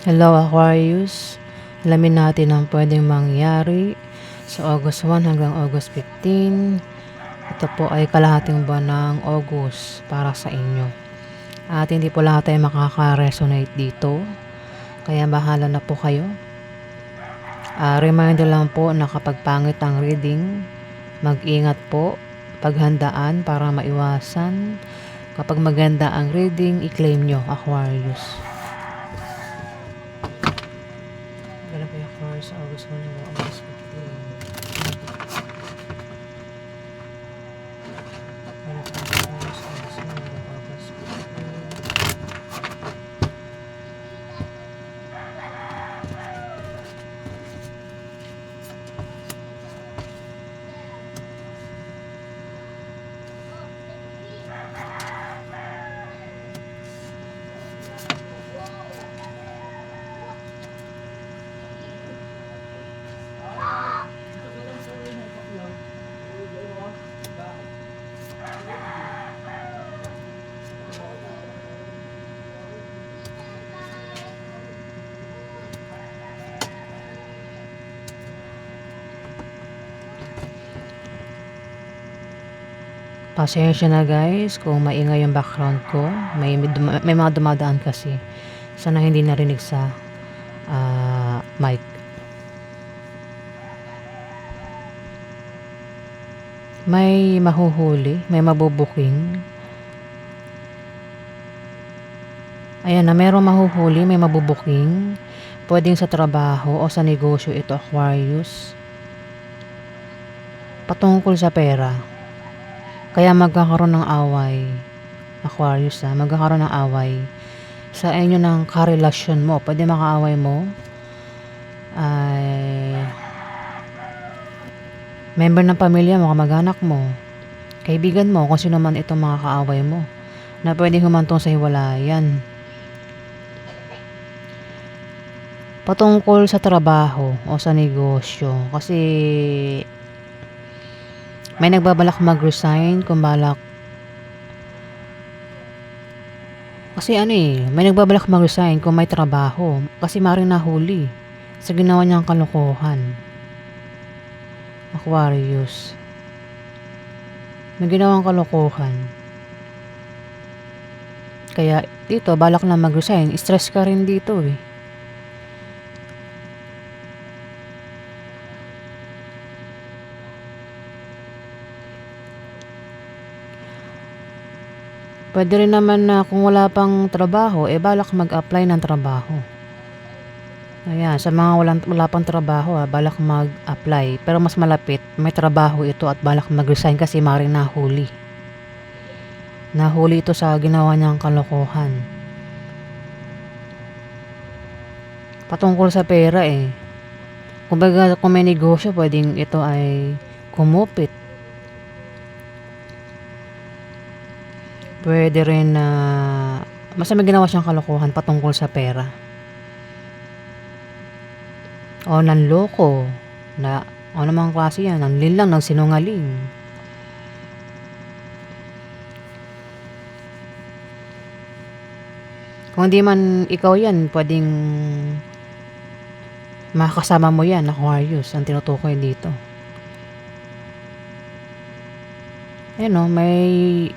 Hello Aquarius, alamin natin ang pwedeng mangyari sa August 1 hanggang August 15. Ito po ay kalahating buwan ng August para sa inyo. At hindi po lahat ay makaka-resonate dito, kaya bahala na po kayo. Reminder lang po na kapag pangit ang reading, mag-ingat po, paghandaan para maiwasan. Kapag maganda ang reading, i-claim nyo Aquarius. Ganap kaya Aquarius sa August 1 hanggang August 15. Ganap kaya Aquarius sa August 1 hanggang August 15. Pasensya na guys kung maingay yung background ko. May mga dumadaan kasi. Sana hindi narinig sa mic. May mahuhuli, may mabubuking. Ayan na, merong mahuhuli, may mabubuking. Pwedeng sa trabaho o sa negosyo ito Aquarius. Patungkol sa pera. Kaya magkakaroon ng away. Aquarius magkakaroon ng away. Sa inyo ng karelasyon mo, pwede makaaway mo ay member ng pamilya mo, kamag-anak mo, kaibigan mo, kung sino man itong mga kaaway mo na pwede humantong sa hiwalayan. Patungkol sa trabaho o sa negosyo, kasi may nagbabalak mag-resign kung balak. Kasi may nagbabalak mag-resign kung may trabaho. Kasi maring nahuli sa ginawa niyang kalokohan. Aquarius. May ginawang kalokohan. Kaya dito, balak na mag-resign. Stress ka rin dito eh. Pwede rin naman na kung wala pang trabaho, balak mag-apply ng trabaho. Ayan, sa mga wala pang trabaho, balak mag-apply. Pero mas malapit, may trabaho ito at balak mag-resign kasi maring nahuli. Nahuli ito sa ginawa niyang kalokohan. Patungkol sa pera Kumbaga, kung may negosyo, pwedeng ito ay kumupit. Pwede rin na basta may ginawa siyang kalokohan patungkol sa pera. O nanloko. Na ano namang klase yan? Nanlinlang, nagsinungaling. Kung hindi man ikaw yan, pwedeng makakasama mo yan, Aquarius, ang tinutukoy dito. May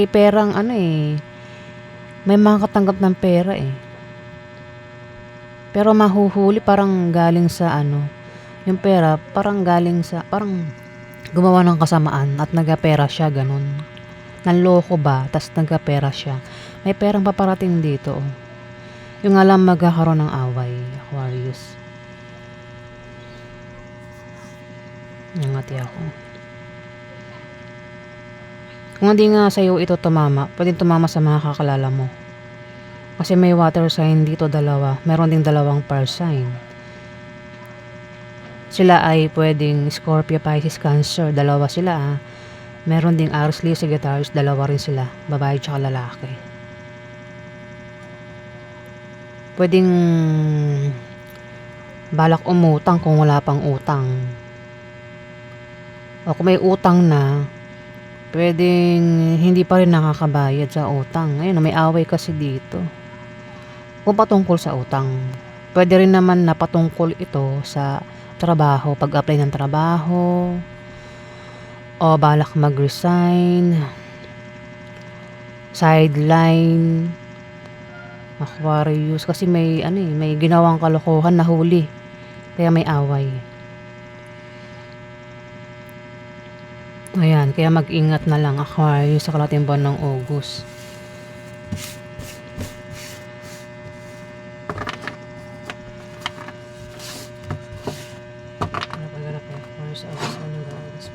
perang may makakatanggap ng pera Pero mahuhuli parang galing sa yung pera parang galing sa, parang gumawa ng kasamaan at nagapera siya, ganun. Nanloko ba, tas nagapera siya. May perang paparating dito. Yung alam magkakaroon ng away, Aquarius. Nangati ako. Kung hindi nga sa'yo ito tumama, pwedeng tumama sa mga kakalala mo. Kasi may water sign dito, dalawa. Meron ding dalawang fire sign. Sila ay pwedeng Scorpio, Pisces, Cancer. Dalawa sila Meron ding Aries, Leo, Sagittarius. Dalawa rin sila. Babae tsaka lalaki. Pwedeng balak umutang kung wala pang utang. O kung may utang na, pwedeng hindi pa rin nakakabayad sa utang. Ayun, may away kasi dito. kung patungkol sa utang. Pwede rin naman na patungkol ito sa trabaho, pag-apply ng trabaho, o balak mag-resign, sideline, Aquarius. Kasi may may ginawang kalokohan, nahuli, kaya may away. Ayan, kaya mag-ingat na lang Aquarius sa kalahating buwan ng August. Ano pa ganap eh? Aquarius, August, ano ba? August.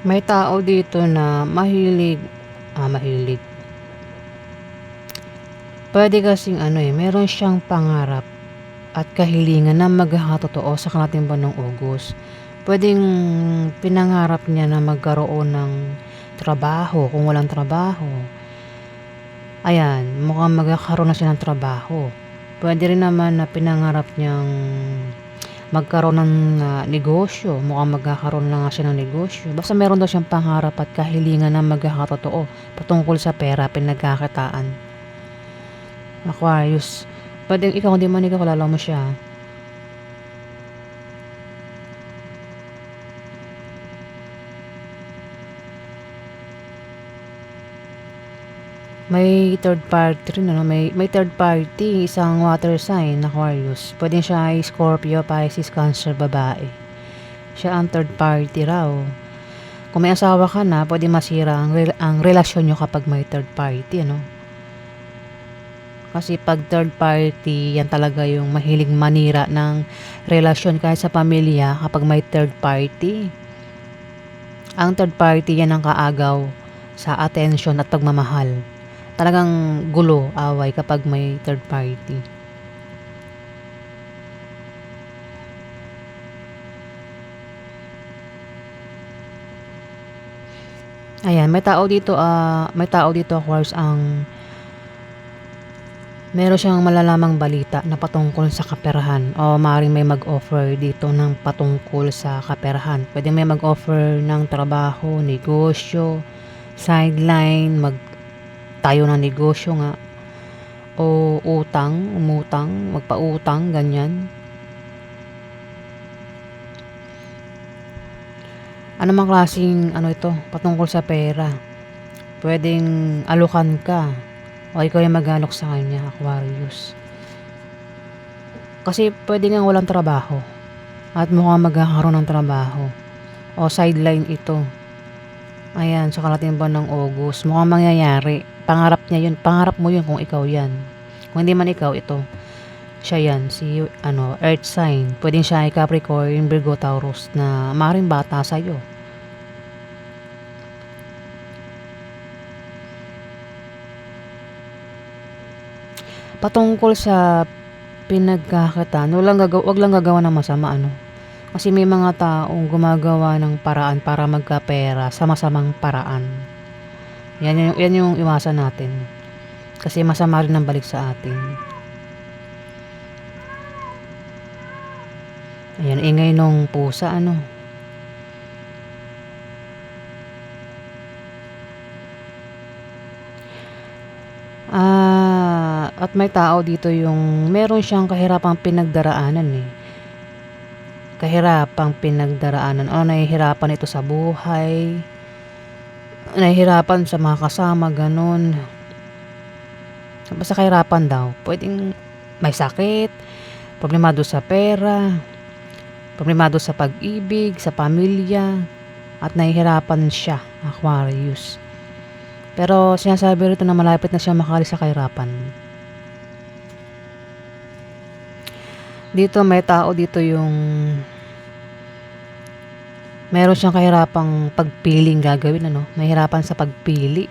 May tao dito na mahilig. Pwede kasing meron siyang pangarap at kahilingan na magkakatotoo sa kalahating buwan ng August. Pwedeng pinangarap niya na magkaroon ng trabaho kung walang trabaho. Ayan, mukhang magkakaroon na siya ng trabaho. Pwede rin naman na pinangarap niyang magkaroon ng negosyo. Mukhang magkakaroon na nga siya ng negosyo. Basta meron daw siyang pangarap at kahilingan na magkakatotoo patungkol sa pera, pinagkakitaan. Aquarius. Pwedeng ikaw, hindi man ikaw, kilala mo siya. May third party rin, may third party, isang water sign, Aquarius. Pwedeng siya ay Scorpio, Pisces, Cancer, babae. Siya ang third party raw. Kung may asawa ka na, pwede masira ang relasyon nyo kapag may third party, Kasi pag third party, yan talaga yung mahilig manira ng relasyon kahit sa pamilya kapag may third party. Ang third party, yan ang kaagaw sa attention at pagmamahal. Talagang gulo, away kapag may third party. Ayan, may tao dito, Aquarius, meron siyang malalamang balita na patungkol sa kaperahan, o maaaring may mag-offer dito ng patungkol sa kaperahan. Pwede may mag-offer ng trabaho, negosyo, sideline, tayo ng negosyo nga, o umutang, magpautang, ganyan. Ano mang klaseng ito, patungkol sa pera. Pwedeng alukan ka, o ikaw yung mag-alok sa kanya, Aquarius. Kasi pwede nga walang trabaho at mukhang magkakaroon ng trabaho, o sideline ito. Ayan, sa kalahating buwan ng August, mukhang mangyayari. Pangarap niya yun, pangarap mo yun kung ikaw yan. Kung hindi man ikaw, ito, siya yan, si earth sign. Pwedeng siya ay Capricorn, Virgo, Taurus, na maaaring bata sa'yo. Patungkol sa pinagkakitaan, wag lang gagawa ng masama, Kasi may mga taong gumagawa ng paraan para magkapera sa masamang paraan. Yan yung iwasan natin. Kasi masama rin ang balik sa atin. Ayan, ingay nung pusa, At may tao dito yung meron siyang kahirapang pinagdaraanan, Kahirapang pinagdaraanan, o nahihirapan ito sa buhay, nahihirapan sa mga kasama, ganun. Basta kahirapan daw. Pwedeng may sakit, problemado sa pera, Problemado sa pag-ibig, sa pamilya, at nahihirapan siya, Aquarius. Pero sinasabi rito na malapit na siya makalis sa kahirapan. Dito may tao dito yung meron siyang kahirapang pagpiling gagawin, ano? Nahihirapan sa pagpili.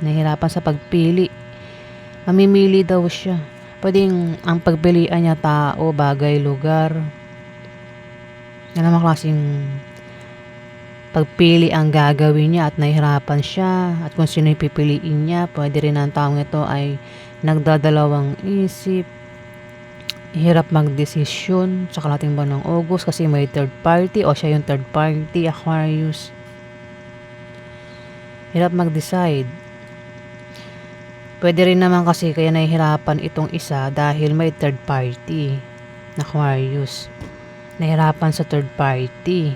Nahihirapan sa pagpili. Mamimili daw siya. Pwedeng ang pagpilian niya tao, bagay, lugar. Yan naman klaseng pagpili ang gagawin niya at nahihirapan siya. At kung sino yung pipiliin niya, pwede rin ang taong ito ay nagdadalawang isip. Hirap magdesisyon sa kalating buwan ng August kasi may third party o siya yung third party, Aquarius. Hirap mag-decide. Pwede rin naman kasi kaya nahihirapan itong isa dahil may third party, Aquarius. Nahihirapan sa third party.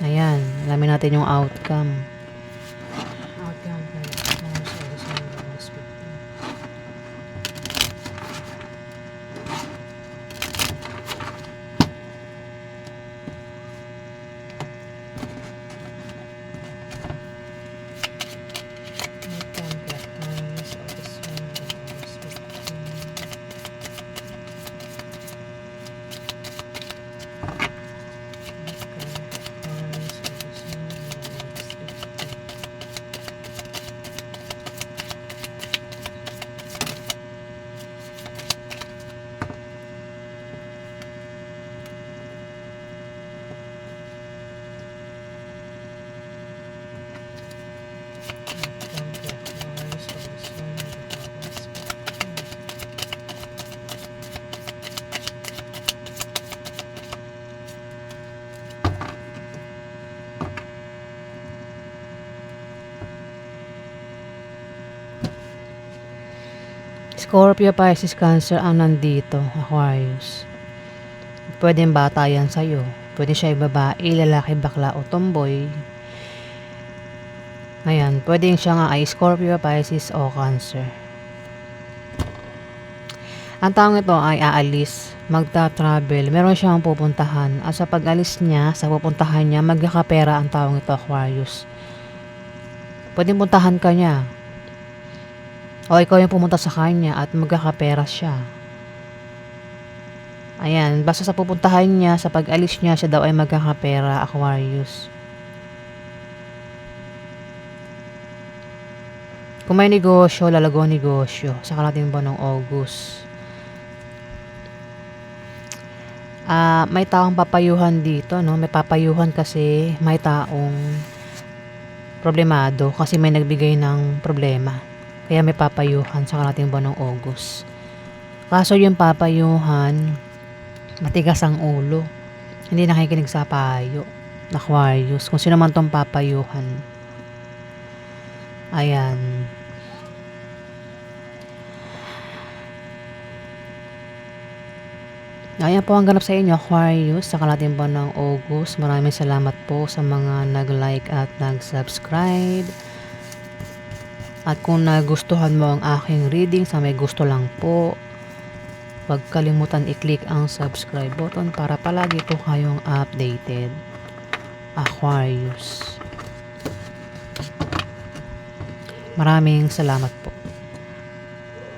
Ayan, alamin natin yung outcome. Outcome kaya sa August 1, August 15. Scorpio, Pisces, Cancer ang nandito, Aquarius. Pwedeng bata yan sa'yo. Pwede siya ay babae, lalaki, bakla o tomboy. Ayan, pwedeng siya nga ay Scorpio, Pisces o Cancer. Ang taong ito ay aalis, magta-travel, meron siyang pupuntahan. At sa pag-alis niya, sa pupuntahan niya, magkakapera ang taong ito, Aquarius. Pwedeng puntahan ka niya. O ikaw yung pumunta sa kanya at magkakapera siya. Ayan, basta sa pupuntahan niya, sa pag-alis niya, siya daw ay magkakapera, Aquarius. Kung may negosyo, lalago ang negosyo sa kalating buwan ng August. May taong papayuhan dito, no? May papayuhan kasi may taong problemado kasi may nagbigay ng problema. Kaya may papayuhan sa kalating buwan ng August. Kaso yung papayuhan, matigas ang ulo. Hindi nakikinig sa payo. Aquarius. Kung sino man tong papayuhan. Ayan. Ayan po ang ganap sa inyo, Aquarius, sa kalating buwan ng August. Maraming salamat po sa mga nag-like at nag-subscribe. At kung nagustuhan mo ang aking reading, sa may gusto lang po, huwag kalimutan i-click ang subscribe button para palagi po kayong updated. Aquarius. Maraming salamat po.